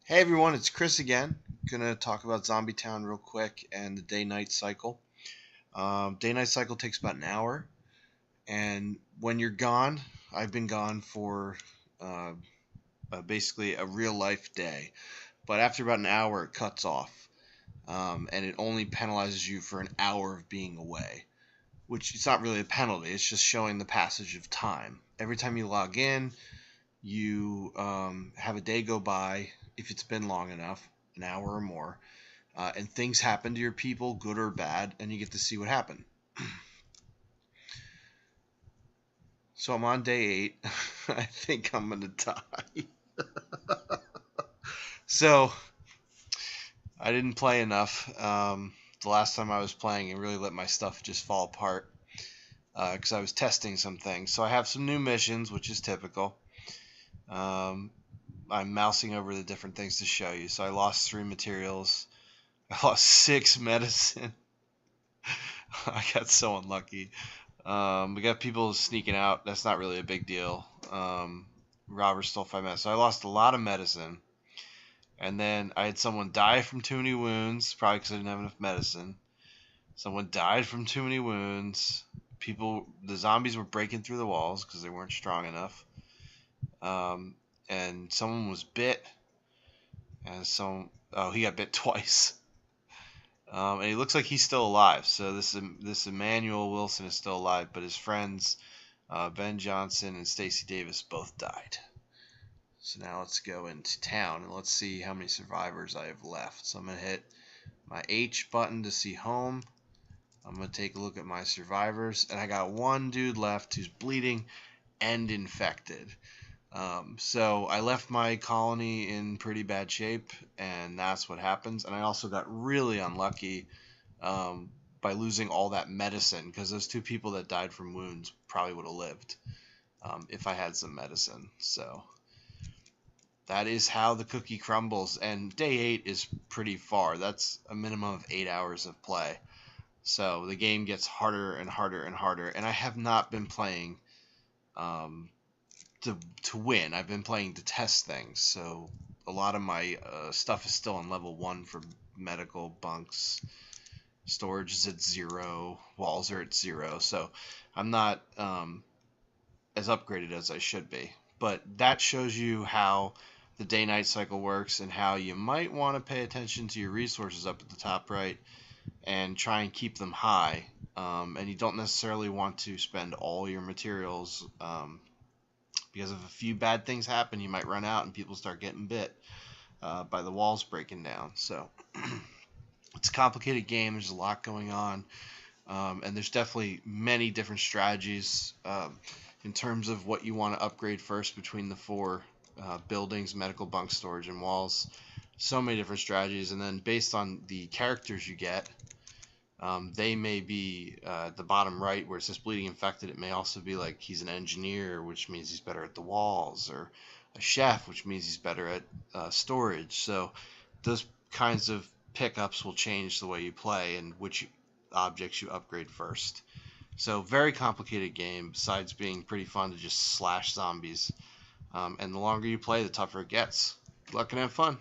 Hey everyone, it's Chris again. Gonna talk about Zombie Town real quick and the day-night cycle. Day-night cycle takes about an hour, and when you're gone, I've been gone for uh, basically a real life day. But after about an hour, it cuts off, and it only penalizes you for an hour of being away. Which it's not really a penalty; it's just showing the passage of time. Every time you log in, you have a day go by if it's been long enough, an hour or more, and things happen to your people, good or bad, and you get to see what happened. So I'm on day 8. I think I'm gonna die. So I didn't play enough. The last time I was playing, it really let my stuff just fall apart because I was testing some things. So I have some new missions, which is typical. Um, I'm mousing over the different things to show you. So I lost 3 materials. I lost 6 medicine. I got so unlucky. We got people sneaking out. That's not really a big deal. Robbers stole 5 medicine. So I lost a lot of medicine. And then I had someone die from too many wounds, probably because I didn't have enough medicine. Someone died from too many wounds. The zombies were breaking through the walls because they weren't strong enough. And someone was bit. He got bit twice. And he looks like he's still alive. So this Emmanuel Wilson is still alive, but his friends Ben Johnson and Stacy Davis both died. So now let's go into town and let's see how many survivors I have left. So I'm going to hit my H button to see home. I'm going to take a look at my survivors, and I got one dude left who's bleeding and infected. So I left my colony in pretty bad shape, and that's what happens. And I also got really unlucky by losing all that medicine, because those 2 people that died from wounds probably would have lived if I had some medicine. So that is how the cookie crumbles. And day 8 is pretty far. That's a minimum of 8 hours of play. So the game gets harder and harder and harder. And I have not been playing to win. I've been playing to test things. So a lot of my stuff is still on level 1 for medical bunks. Storage is at 0. Walls are at 0. So I'm not as upgraded as I should be. But that shows you how the day-night cycle works and how you might want to pay attention to your resources up at the top right and try and keep them high. And you don't necessarily want to spend all your materials because if a few bad things happen, you might run out and people start getting bit by the walls breaking down. So it's a complicated game. There's a lot going on. And there's definitely many different strategies in terms of what you want to upgrade first between the 4 buildings, medical bunk storage, and walls. So many different strategies. And then based on the characters you get, they may be at the bottom right where it says bleeding infected. It may also be like he's an engineer, which means he's better at the walls, or a chef, which means he's better at storage. So those kinds of pickups will change the way you play and which objects you upgrade first. So very complicated game, besides being pretty fun to just slash zombies. And the longer you play, the tougher it gets. Good luck and have fun.